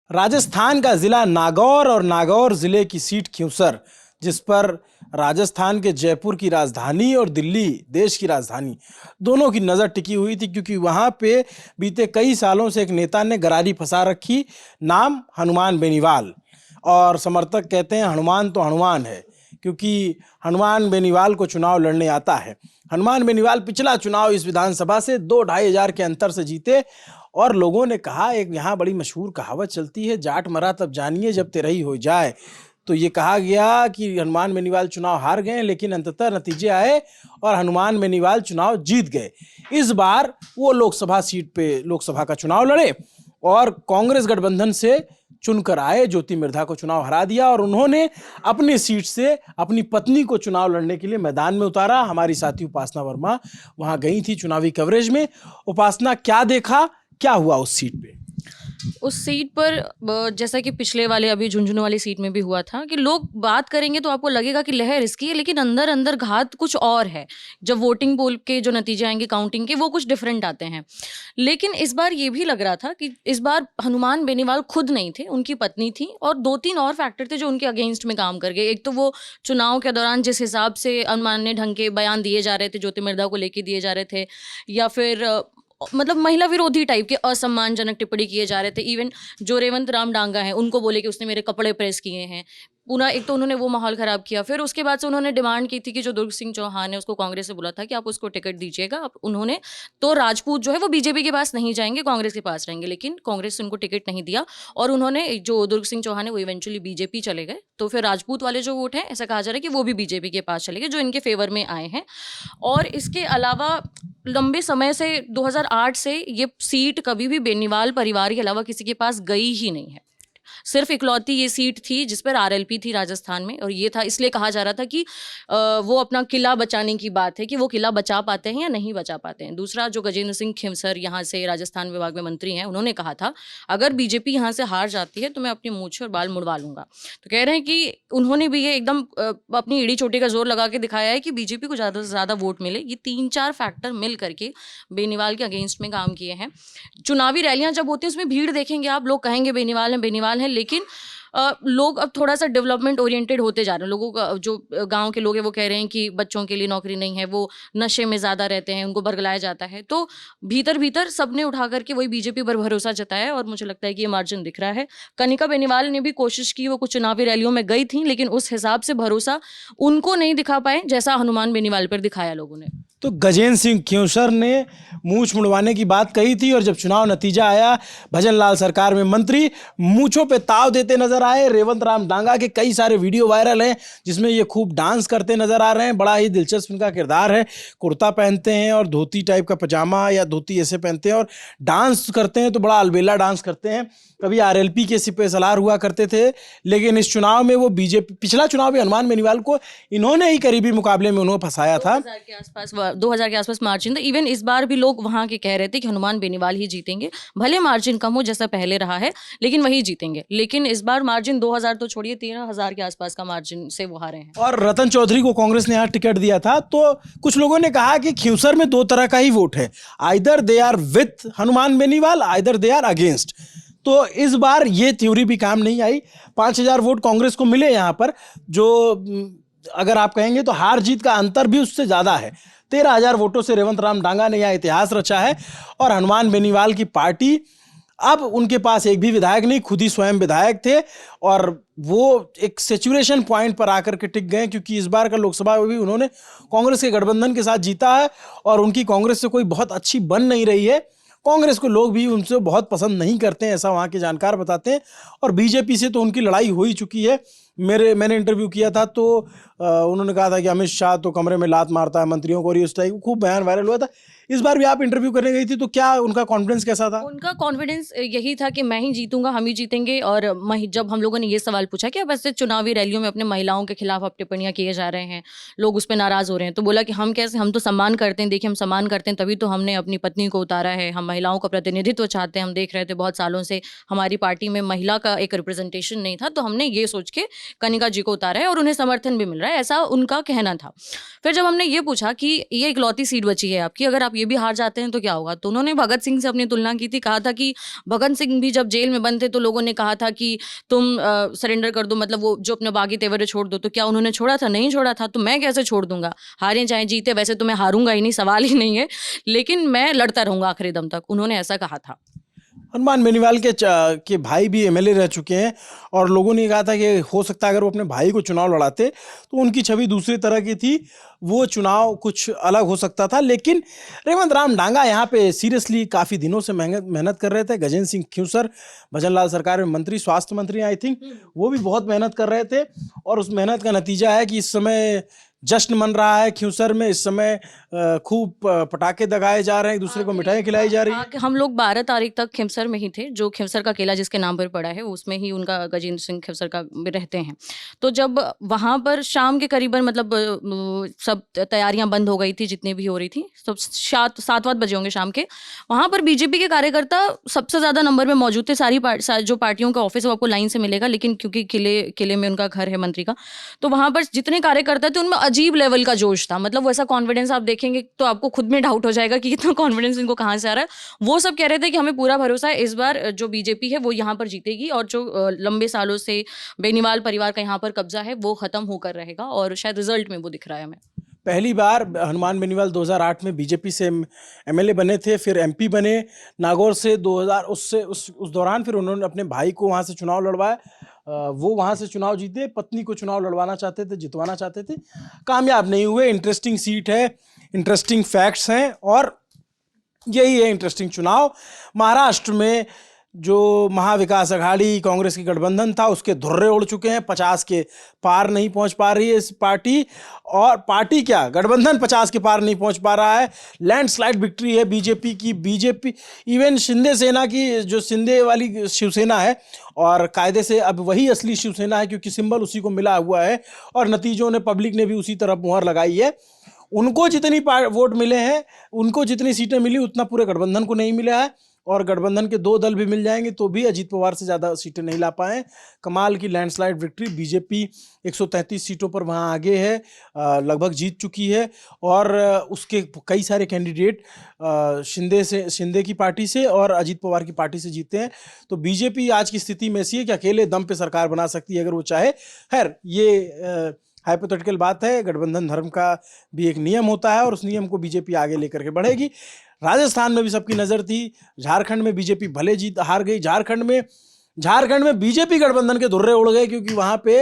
राजस्थान का जिला नागौर और नागौर जिले की सीट खिंवसर, जिस पर राजस्थान के जयपुर की राजधानी और दिल्ली देश की राजधानी दोनों की नज़र टिकी हुई थी, क्योंकि वहाँ पे बीते कई सालों से एक नेता ने गरारी फंसा रखी। नाम हनुमान बेनीवाल, और समर्थक कहते हैं हनुमान तो हनुमान है, क्योंकि हनुमान बेनीवाल को चुनाव लड़ने आता है। हनुमान बेनीवाल पिछला चुनाव इस विधानसभा से 2-2.5 के अंतर से जीते, और लोगों ने कहा, एक यहाँ बड़ी मशहूर कहावत चलती है, जाट मरा तब जानिए जब तेरही हो जाए। तो ये कहा गया कि हनुमान बेनीवाल चुनाव हार गए, लेकिन अंततः नतीजे आए और हनुमान बेनीवाल चुनाव जीत गए। इस बार वो लोकसभा सीट पे लोकसभा का चुनाव लड़े और कांग्रेस गठबंधन से चुनकर आए, ज्योति मिर्धा को चुनाव हरा दिया, और उन्होंने अपनी सीट से अपनी पत्नी को चुनाव लड़ने के लिए मैदान में उतारा। हमारी साथी उपासना वर्मा वहां गई थी चुनावी कवरेज में। उपासना, क्या देखा, क्या हुआ उस सीट पे? उस सीट पर जैसा कि पिछले वाले अभी झुंझुनू वाली सीट में भी हुआ था कि लोग बात करेंगे तो आपको लगेगा कि लहर इसकी है, लेकिन अंदर अंदर घात कुछ और है। जब वोटिंग पोल के जो नतीजे आएंगे काउंटिंग के, वो कुछ डिफरेंट आते हैं। लेकिन इस बार ये भी लग रहा था कि इस बार हनुमान बेनीवाल खुद नहीं थे, उनकी पत्नी थी और 2-3 और फैक्टर थे जो उनके अगेंस्ट में काम कर गए। एक तो वो चुनाव के दौरान जिस हिसाब से अनमान्य ढंग के बयान दिए जा रहे थे, ज्योति मिर्धा को लेके दिए जा रहे थे, या फिर मतलब महिला विरोधी टाइप के असम्मानजनक टिप्पणी किए जा रहे थे। इवन जो रेवंत राम डांगा हैं, उनको बोले कि उसने मेरे कपड़े प्रेस किए हैं। पूरा एक तो उन्होंने वो माहौल ख़राब किया। फिर उसके बाद से उन्होंने डिमांड की थी कि जो दुर्ग सिंह चौहान है, उसको कांग्रेस से बोला था कि आप उसको टिकट दीजिएगा। अब उन्होंने तो राजपूत जो है वो बीजेपी के पास नहीं जाएंगे, कांग्रेस के पास रहेंगे, लेकिन कांग्रेस ने उनको टिकट नहीं दिया और उन्होंने जो दुर्ग सिंह चौहान है वो इवेंचुअली बीजेपी चले गए। तो फिर राजपूत वाले जो वोट हैं, ऐसा कहा जा रहा है कि वो भी बीजेपी के पास चले गए, जो इनके फेवर में आए हैं। और इसके अलावा लंबे समय से 2008 से ये सीट कभी भी बेनीवाल परिवार के अलावा किसी के पास गई ही नहीं है। सिर्फ इकलौती ये सीट थी जिस पर आरएलपी थी राजस्थान में, और ये था इसलिए कहा जा रहा था कि वो अपना किला बचाने की बात है कि वो किला बचा पाते हैं या नहीं बचा पाते हैं। दूसरा, जो गजेंद्र सिंह खिंवसर यहाँ से राजस्थान विभाग में मंत्री हैं, उन्होंने कहा था अगर बीजेपी यहाँ से हार जाती है तो मैं अपनी मूंछ और बाल मुड़वा लूंगा। तो कह रहे हैं कि उन्होंने भी ये एकदम अपनी एड़ी चोटी का जोर लगा के दिखाया है कि बीजेपी को ज़्यादा से ज़्यादा वोट मिले। ये 3-4 फैक्टर मिल करके बेनीवाल के अगेंस्ट में काम किए हैं। चुनावी रैलियां जब होती हैं उसमें भीड़ देखेंगे आप, लोग कहेंगे बेनीवाल है, लेकिन लोग अब थोड़ा सा डेवलपमेंट ओरिएंटेड होते जा रहे हैं। लोगों का जो गांव के लोग हैं वो कह रहे हैं कि बच्चों के लिए नौकरी नहीं है, वो नशे में ज़्यादा रहते हैं, उनको बरगलाया जाता है। तो भीतर भीतर सबने उठा करके वही बीजेपी पर भरोसा जताया है और मुझे लगता है कि ये मार्जिन दिख रहा है। कनिका बेनीवाल ने भी कोशिश की, वो कुछ चुनावी रैलियों में गई थी, लेकिन उस हिसाब से भरोसा उनको नहीं दिखा पाए जैसा हनुमान बेनीवाल पर दिखाया लोगों ने। तो गजेंद्र सिंह खिंवसर ने मूंछ मुड़वाने की बात कही थी, और जब चुनाव नतीजा आया, भजन लाल सरकार में मंत्री मूंछों पे ताव देते नजर आए। रेवंत राम डांगा के कई सारे वीडियो वायरल हैं जिसमें ये खूब डांस करते नजर आ रहे हैं। बड़ा ही दिलचस्प इनका किरदार है। कुर्ता पहनते हैं और धोती टाइप का पजामा या धोती ऐसे पहनते हैं और डांस करते हैं, तो बड़ा अलबेला डांस करते हैं। कभी आरएलपी के सिपह सलार हुआ करते थे, लेकिन इस चुनाव में वो बीजेपी, पिछला चुनाव भी हनुमान बेनीवाल को इन्होंने ही करीबी मुकाबले में उन्होंने फंसाया था। 2000 के आसपास मार्जिन था। इवन इस बार भी लोग वहां के कह रहे थे कि हनुमान बेनीवाल ही जीतेंगे, भले मार्जिन कम हो जैसा पहले रहा है, लेकिन वही जीतेंगे। लेकिन इस बार मार्जिन 2000 तो छोड़िए, 13,000 के आसपास का मार्जिन से वो हारे हैं। और रतन चौधरी को कांग्रेस ने यहाँ टिकट दिया था। तो कुछ लोगों ने कहा कि खिंवसर में 2 तरह का ही वोट है, either they are with Hanuman Beniwal, either they are against. तो इस बार ये थ्योरी भी काम नहीं आई। 5,000 वोट कांग्रेस को मिले यहाँ पर, जो अगर आप कहेंगे तो हार जीत का अंतर भी उससे ज़्यादा है। 13,000 वोटों से रेवंत राम डांगा ने यह इतिहास रचा है। और हनुमान बेनीवाल की पार्टी, अब उनके पास एक भी विधायक नहीं, खुद ही स्वयं विधायक थे, और वो एक सेचुरेशन पॉइंट पर आकर के टिक गए, क्योंकि इस बार का लोकसभा भी उन्होंने कांग्रेस के गठबंधन के साथ जीता है और उनकी कांग्रेस से कोई बहुत अच्छी बन नहीं रही है। कांग्रेस को लोग भी उनसे बहुत पसंद नहीं करते हैं, ऐसा वहाँ के जानकार बताते हैं। और बीजेपी से तो उनकी लड़ाई हो ही चुकी है। मैंने इंटरव्यू किया था तो उन्होंने कहा था कि अमित शाह तो कमरे में लात मारता है मंत्रियों को, और इस टाइप खूब बयान वायरल हुआ था। इस बार भी आप इंटरव्यू करने गई थी, तो क्या उनका कॉन्फिडेंस कैसा था? उनका कॉन्फिडेंस यही था कि मैं ही जीतूंगा, हम ही जीतेंगे। और जब हम लोगों ने ये सवाल पूछा कि अब ऐसे चुनावी रैलियों में अपने महिलाओं के खिलाफ अब टिप्पणियां किए जा रहे हैं, लोग उस पर नाराज हो रहे हैं, तो बोला कि हम कैसे, हम तो सम्मान करते हैं, देखिए हम सम्मान करते हैं तभी तो हमने अपनी पत्नी को उतारा है, हम महिलाओं का प्रतिनिधित्व चाहते हैं। हम देख रहे थे बहुत सालों से हमारी पार्टी में महिला का एक रिप्रेजेंटेशन नहीं था, तो हमने ये सोच के कनिका जी को उतारा है और उन्हें समर्थन भी मिल रहा है, ऐसा उनका कहना था। फिर जब हमने ये पूछा कि ये इकलौती सीट बची है आपकी, अगर आप ये भी हार जाते हैं तो क्या होगा, तो उन्होंने भगत सिंह से अपनी तुलना की थी। कहा था कि भगत सिंह भी जब जेल में बंद थे तो लोगों ने कहा था कि तुम सरेंडर कर दो, मतलब वो जो अपने बागी तेवर छोड़ दो, तो क्या उन्होंने छोड़ा था? नहीं छोड़ा था। तो मैं कैसे छोड़ दूंगा, हारे चाहे जीते, वैसे तो मैं हारूंगा ही नहीं, सवाल ही नहीं है, लेकिन मैं लड़ता रहूंगा आखिरी दम तक, उन्होंने ऐसा कहा था। हनुमान बेनीवाल के भाई भी एमएलए रह चुके हैं और लोगों ने कहा था कि हो सकता है अगर वो अपने भाई को चुनाव लड़ाते तो उनकी छवि दूसरी तरह की थी, वो चुनाव कुछ अलग हो सकता था। लेकिन रेवंत राम डांगा यहाँ पे सीरियसली काफ़ी दिनों से मेहनत कर रहे थे। गजेंद्र सिंह ख्यूसर भजनलाल सरकार में मंत्री, स्वास्थ्य मंत्री आई थिंक, वो भी बहुत मेहनत कर रहे थे और उस मेहनत का नतीजा है कि इस समय जश्न मन रहा है ख्यूसर में। इस समय खूब पटाखे दगाए जा रहे हैं, एक दूसरे को मिठाई खिलाई जा रही है। हम लोग 12 तारीख तक खिमसर में ही थे, जो खिमसर का किला जिसके नाम पर पड़ा है उसमें ही उनका गजेंद्र सिंह खिमसर का रहते हैं। तो जब वहाँ पर शाम के करीबन मतलब सब तैयारियां बंद हो गई थी जितनी भी हो रही थी, तो 7-8 बजे होंगे शाम के, वहाँ पर बीजेपी के कार्यकर्ता सबसे ज़्यादा नंबर में मौजूद थे। जो पार्टियों का ऑफिस है वो आपको लाइन से मिलेगा, लेकिन क्योंकि किले में उनका घर है मंत्री का, तो वहाँ पर जितने कार्यकर्ता थे उनमें अजीब लेवल का जोश था। मतलब वैसा कॉन्फिडेंस आप देखेंगे तो आपको खुद में डाउट हो जाएगा कि इतना कॉन्फिडेंस इनको कहाँ से आ रहा है। वो सब कह रहे थे कि हमें पूरा भरोसा है इस बार जो बीजेपी है वो यहाँ पर जीतेगी और जो लंबे सालों से बेनीवाल परिवार का यहाँ पर कब्जा है वो खत्म होकर रहेगा, और शायद रिजल्ट में वो दिख रहा है हमें। पहली बार हनुमान बेनीवाल 2008 में बीजेपी से एमएलए बने थे, फिर एमपी बने नागौर से 2000, उस दौरान फिर उन्होंने अपने भाई को वहाँ से चुनाव लड़वाया। वो वहाँ से चुनाव जीते, पत्नी को चुनाव लड़वाना चाहते थे, जितवाना चाहते थे, कामयाब नहीं हुए। इंटरेस्टिंग सीट है, इंटरेस्टिंग फैक्ट्स हैं और यही है इंटरेस्टिंग चुनाव। महाराष्ट्र में जो महाविकास अघाड़ी कांग्रेस की गठबंधन था उसके धुर्रे उड़ चुके हैं, 50 के पार नहीं पहुंच पा रही है इस पार्टी, और पार्टी क्या गठबंधन 50 के पार नहीं पहुंच पा रहा है। लैंडस्लाइड विक्ट्री है बीजेपी की। बीजेपी इवन शिंदे सेना की, जो शिंदे वाली शिवसेना है, और कायदे से अब वही असली शिवसेना है क्योंकि सिंबल उसी को मिला हुआ है और नतीजों ने पब्लिक ने भी उसी तरफ मुहर लगाई है। उनको जितनी वोट मिले हैं, उनको जितनी सीटें मिली उतना पूरे गठबंधन को नहीं मिला है, और गठबंधन के 2 दल भी मिल जाएंगे तो भी अजीत पवार से ज़्यादा सीटें नहीं ला पाए। कमाल की लैंडस्लाइड विक्ट्री, बीजेपी 133 सीटों पर वहाँ आगे है, लगभग जीत चुकी है, और उसके कई सारे कैंडिडेट शिंदे की पार्टी से और अजीत पवार की पार्टी से जीते हैं। तो बीजेपी आज की स्थिति में ऐसी है कि अकेले दम पे सरकार बना सकती है अगर वो चाहे। खैर ये हाइपोथेटिकल बात है, गठबंधन धर्म का भी एक नियम होता है और उस नियम को बीजेपी आगे लेकर के बढ़ेगी। राजस्थान में भी सबकी नज़र थी, झारखंड में बीजेपी भले हार गई। झारखंड में बीजेपी गठबंधन के धुर्रे उड़ गए क्योंकि वहाँ पे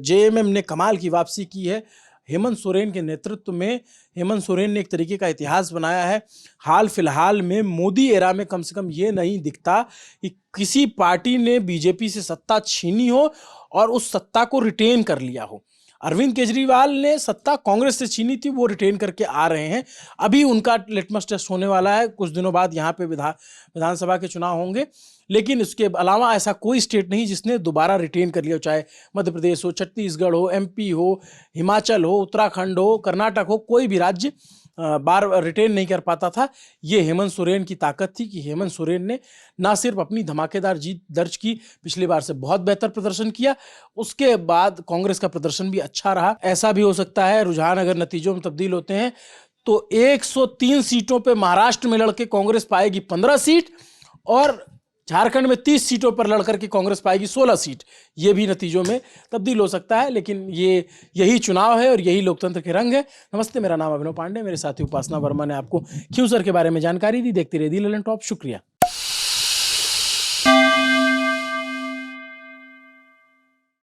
जेएमएम ने कमाल की वापसी की है। हेमंत सोरेन के नेतृत्व में हेमंत सोरेन ने एक तरीके का इतिहास बनाया है। हाल फिलहाल में मोदी एरा में कम से कम ये नहीं दिखता कि किसी पार्टी ने बीजेपी से सत्ता छीनी हो और उस सत्ता को रिटेन कर लिया हो। अरविंद केजरीवाल ने सत्ता कांग्रेस से छीनी थी, वो रिटेन करके आ रहे हैं। अभी उनका लिटमस टेस्ट होने वाला है, कुछ दिनों बाद यहाँ पे विधानसभा के चुनाव होंगे, लेकिन इसके अलावा ऐसा कोई स्टेट नहीं जिसने दोबारा रिटेन कर लिया हो, चाहे मध्य प्रदेश हो, छत्तीसगढ़ हो, एमपी हो, हिमाचल हो, उत्तराखंड हो, कर्नाटक हो, कोई भी राज्य बार रिटेन नहीं कर पाता था। ये हेमंत सोरेन की ताकत थी कि हेमंत सोरेन ने ना सिर्फ अपनी धमाकेदार जीत दर्ज की, पिछली बार से बहुत बेहतर प्रदर्शन किया, उसके बाद कांग्रेस का प्रदर्शन भी अच्छा रहा। ऐसा भी हो सकता है रुझान अगर नतीजों में तब्दील होते हैं तो 103 सीटों पे महाराष्ट्र में लड़के कांग्रेस पाएगी 15 सीट और झारखंड में 30 सीटों पर लड़कर के कांग्रेस पाएगी 16 सीट। ये भी नतीजों में तब्दील हो सकता है, लेकिन यही चुनाव है और यही लोकतंत्र के रंग है। नमस्ते, मेरा नाम अभिनव पांडे, मेरे साथी उपासना वर्मा ने आपको ख्यूसर के बारे में जानकारी दी। देखते रहिए दी ललन टॉप। शुक्रिया।